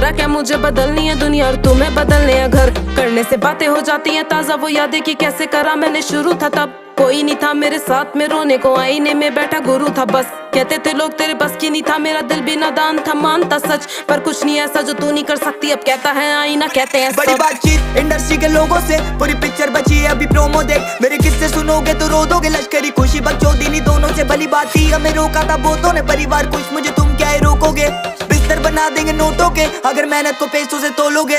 बोला क्या मुझे बदलनी है दुनिया और तुम्हें बदलने हैं घर। करने से बातें हो जाती हैं ताजा, वो यादें कि कैसे करा मैंने शुरू था तब। कोई नहीं था मेरे साथ में रोने को, आईने में बैठा गुरु था बस। कहते थे लोग तेरे बस की नहीं था, मेरा दिल भी नादान था, मानता सच। पर कुछ नहीं ऐसा जो तू नहीं कर सकती, अब कहता है आईना, कहते हैं बड़ी बातचीत इंडस्ट्री के लोगों से, पूरी पिक्चर बची है अभी प्रोमो देख। मेरे किस्से सुनोगे तो रो दोगे, लश्करी खुशी बकचोदी दोनों से भली बात थी। हमें रोका था बहुतों ने, परिवार खुश मुझे तुम क्या रोकोगे। बिस्तर बना देंगे नोटों के, अगर मेहनत को पैसों से तोलोगे।